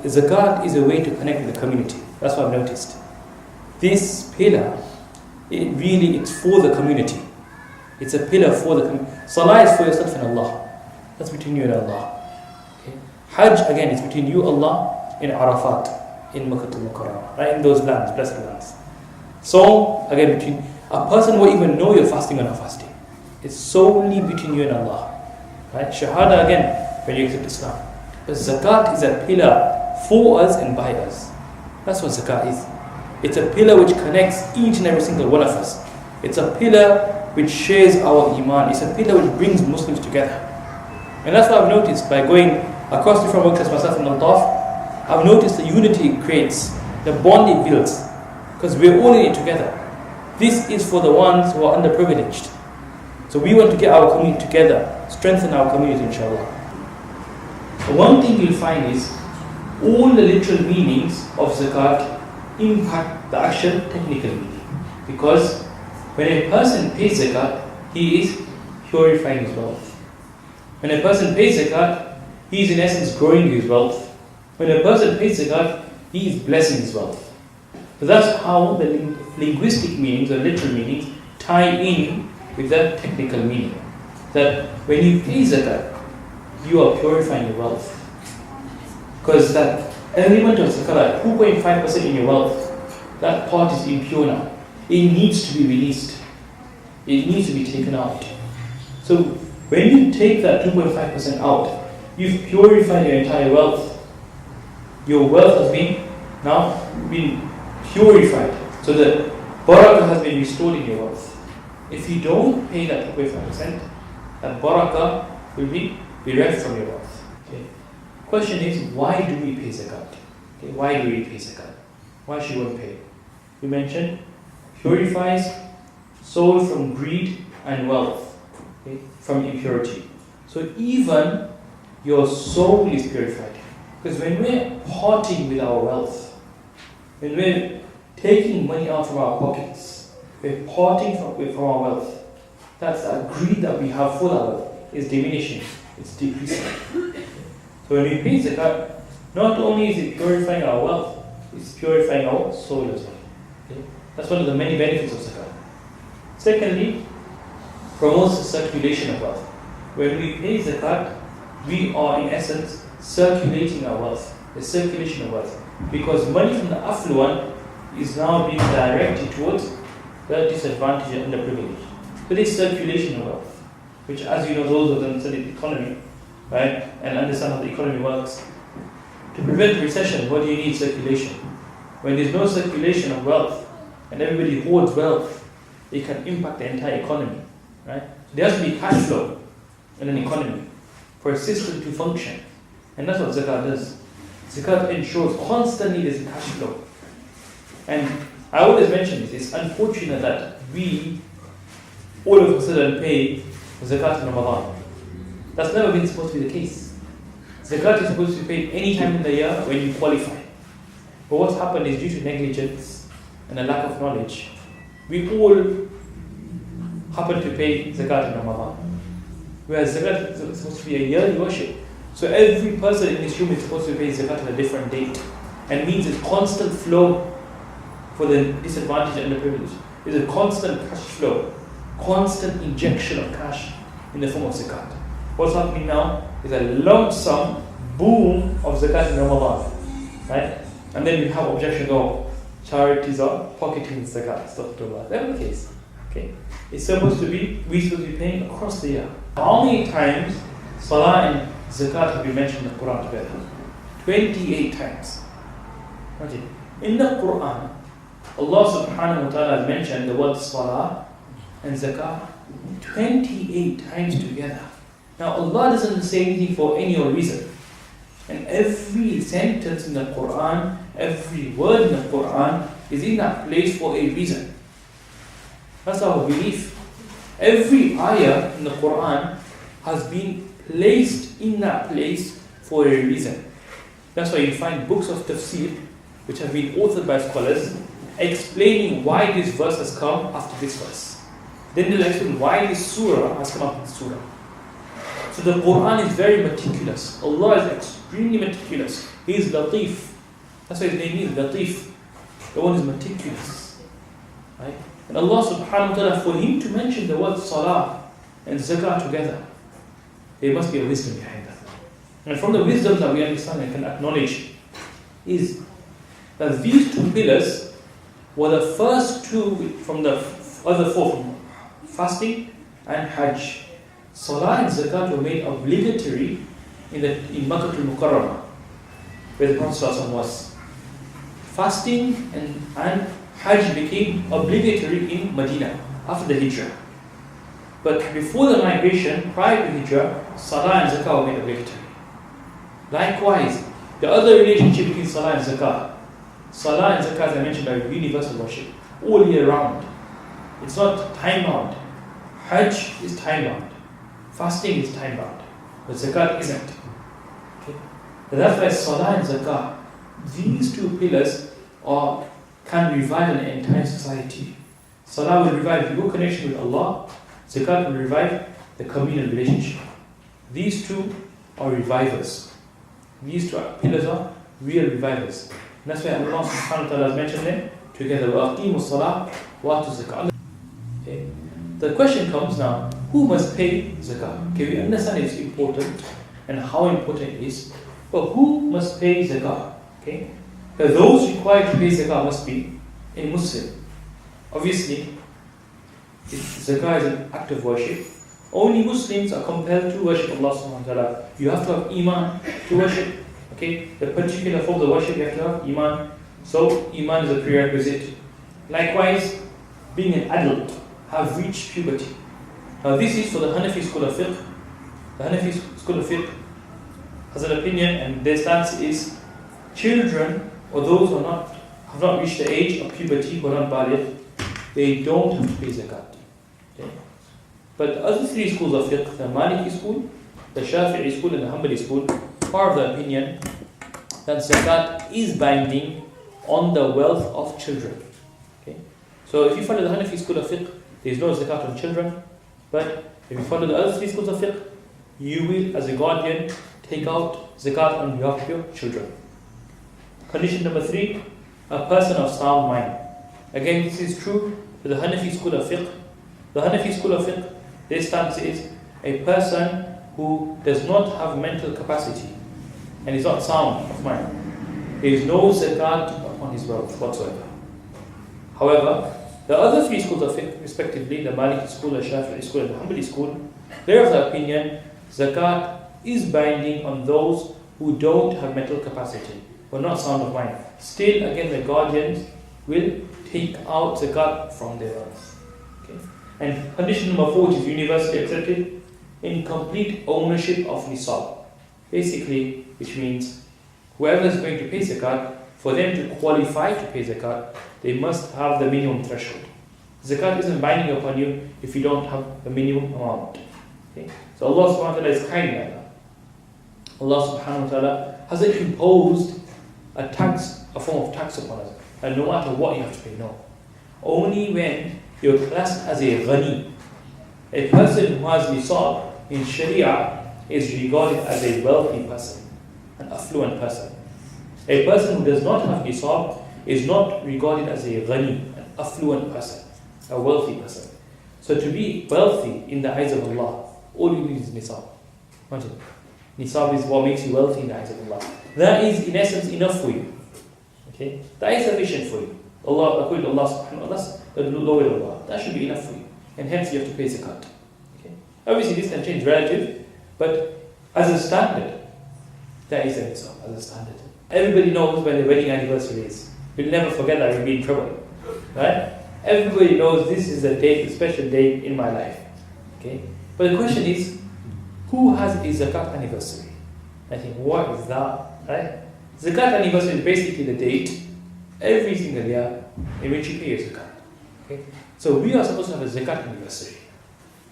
zakat is a way to connect with the community. That's what I've noticed. This pillar, it's for the community. It's a pillar for the community. Salah is for yourself and Allah. That's between you and Allah. Okay? Hajj, again, is between you and Allah in Arafat, in Makkah al-Mukarramah, right? In those lands, blessed lands. So, again, between a person won't even know you're fasting or not fasting. It's solely between you and Allah. Right? Shahada, again, when you accept Islam. But zakat is a pillar for us and by us. That's what zakat is. It's a pillar which connects each and every single one of us. It's a pillar which shares our iman. It's a pillar which brings Muslims together. And that's what I've noticed by going across different workshops myself in Al-Taf. I've noticed the unity it creates, the bond it builds, because we're all in it together. This is for the ones who are underprivileged. So we want to get our community together, strengthen our community, inshallah. One thing you'll find is all the literal meanings of zakat impact the actual technical meaning. Because when a person pays zakat, he is purifying his wealth. When a person pays zakat, he is in essence growing his wealth. When a person pays zakat, he is blessing his wealth. So that's how the linguistic meanings or literal meanings tie in with the technical meaning. That when you pay zakat, you are purifying your wealth. Because that element of zakat, 2.5% in your wealth, that part is impure now. It needs to be released. It needs to be taken out. So when you take that 2.5% out, you've purified your entire wealth. Your wealth has been purified. So the barakah has been restored in your wealth. If you don't pay that 2.5%, that barakah will be bereft from your wealth. Okay. Question is, why do we pay zakat? Okay. Why do we pay zakat? Why should one pay? We mentioned purifies soul from greed and wealth, okay, from impurity. So even your soul is purified. Because when we're parting with our wealth, when we're taking money out from our pockets, we're parting from our wealth, that's a greed that we have for our wealth is diminishing, it's decreasing. So when we pay zakat, not only is it purifying our wealth, it's purifying our soul as well. Okay? That's one of the many benefits of zakat. Secondly, promotes the circulation of wealth. When we pay zakat, we are in essence circulating our wealth, the circulation of wealth. Because money from the affluent is now being directed towards the disadvantaged and underprivileged. So this circulation of wealth, which, as you know, those who have studied economy, right, and understand how the economy works, to prevent recession, what do you need? Circulation. When there's no circulation of wealth and everybody hoards wealth, it can impact the entire economy, right? So there has to be cash flow in an economy for a system to function, and that's what zakat does. Zakat ensures constantly there's cash flow. And I always mention this, it's unfortunate that we all of a sudden pay zakat in Ramadan. That's never been supposed to be the case. Zakat is supposed to be paid any time in the year when you qualify. But what's happened is, due to negligence and a lack of knowledge, we all happen to pay zakat in Ramadan. Whereas zakat is supposed to be a yearly worship. So every person in this room is supposed to pay zakat at a different date. And means a constant flow for the disadvantaged and the privileged. There's a constant cash flow, constant injection of cash in the form of zakat. What's happening now is a lump sum boom of zakat in Ramadan, right? And then you have objections of charities are pocketing zakat, stuff to that. That's the case. Okay, we're supposed to be paying across the year. How many times salah and zakat have been mentioned in the Quran together? 28 times. Imagine. In the Quran, Allah subhanahu wa ta'ala has mentioned the word salah and zakat 28 times together. Now Allah doesn't say anything for any other reason. And every sentence in the Quran, every word in the Quran is in that place for a reason. That's our belief. Every ayah in the Quran has been placed in that place for a reason. That's why you find books of tafsir which have been authored by scholars explaining why this verse has come after this verse. Then they'll explain why this surah has come after this surah. So the Quran is very meticulous. Allah is extremely meticulous. He is Latif. That's why his name is Latif. The one is meticulous. Right? And Allah subhanahu wa ta'ala, for him to mention the word salah and zakah together, there must be a wisdom behind that. And from the wisdom that we understand and can acknowledge is that these two pillars were the first two from the other four, from fasting and Hajj. Salah and zakat were made obligatory in Makkah al-Mukarramah, where the Prophet ﷺ was. Fasting and Hajj became obligatory in Medina after the Hijrah. But before the migration, prior to Hijrah, Salah and Zakah were made obligatory. Likewise, the other relationship between Salah and Zakah. Salah and Zakah, as I mentioned, are universal worship, all year round. It's not time-bound. Hajj is time-bound. Fasting is time-bound. But Zakat isn't. Okay? And that's why Salah and Zakah, these two pillars can revive an entire society. Salah will revive your connection with Allah. Zakat will revive the communal relationship. These two are revivers. These two pillars are real revivers. And that's why Allah subhanahu wa ta'ala has mentioned them together. وَأَقِيمُوا الصَّلَاةَ وَآتُوا الزَّكَاةَ. Okay. The question comes now, who must pay zakah? Okay, we understand it's important and how important it is, but who must pay zakah? Okay, those required to pay zakah must be a Muslim. Obviously, zakah is an act of worship. Only Muslims are compelled to worship Allah subhanahu wa ta'ala. You have to have iman to worship. Okay, the particular form of worship you have to have iman. So iman is a prerequisite. Likewise, being an adult, have reached puberty. Now this is for the Hanafi school of fiqh. The Hanafi school of fiqh has an opinion, and their stance is children or those who have not reached the age of puberty, who are not baligh, they don't have to pay zakat. Okay? But the other three schools of fiqh, the Maliki school, the Shafi'i school, and the Hanbali school, are of the opinion that zakat is binding on the wealth of children. Okay? So if you follow the Hanafi school of fiqh, there is no zakat on children. But if you follow the other three schools of fiqh, you will, as a guardian, take out zakat on behalf of your children. Condition number 3, a person of sound mind. Again, this is true for the Hanafi school of fiqh. The Hanafi school of fiqh, their stance is a person who does not have mental capacity and is not sound of mind. There is no zakat upon his wealth whatsoever. However, the other three schools of fiqh, respectively, the Maliki school, the Shafi'i school, and the Hanbali school, they're of the opinion zakat is binding on those who don't have mental capacity, who are not sound of mind. Still, again, the guardians will take out zakat from their wealth. Okay? And condition number 4, which is universally accepted, in complete ownership of nisab. Basically, which means whoever is going to pay zakat, for them to qualify to pay zakat, they must have the minimum threshold. Zakat isn't binding upon you if you don't have the minimum amount. Okay? So Allah subhanahu wa ta'ala is kind like that. Allah subhanahu wa ta'ala hasn't imposed a form of tax upon us. And no matter what you have to pay, no. Only when you're classed as a ghani. A person who has nisab in Sharia is regarded as a wealthy person, an affluent person. A person who does not have nisab is not regarded as a ghani, an affluent person, a wealthy person. So to be wealthy in the eyes of Allah, all you need is nisab. Nisab is what makes you wealthy in the eyes of Allah. That is in essence enough for you. Okay? That is sufficient for you. Allah, according to Allah subhanahu wa ta'ala, the law of Allah. That should be enough for you. And hence you have to pay zakat. Okay? Obviously this can change relative, but as a standard, that is the nisab, as a standard. Everybody knows when the wedding anniversary is. We'll never forget that, we'll be in trouble. Right? Everybody knows this is a date, a special day in my life. Okay? But the question is, who has a zakat anniversary? I think, what is that? Right? Zakat anniversary is basically the date every single year in which you pay your zakat. Okay? So we are supposed to have a zakat anniversary.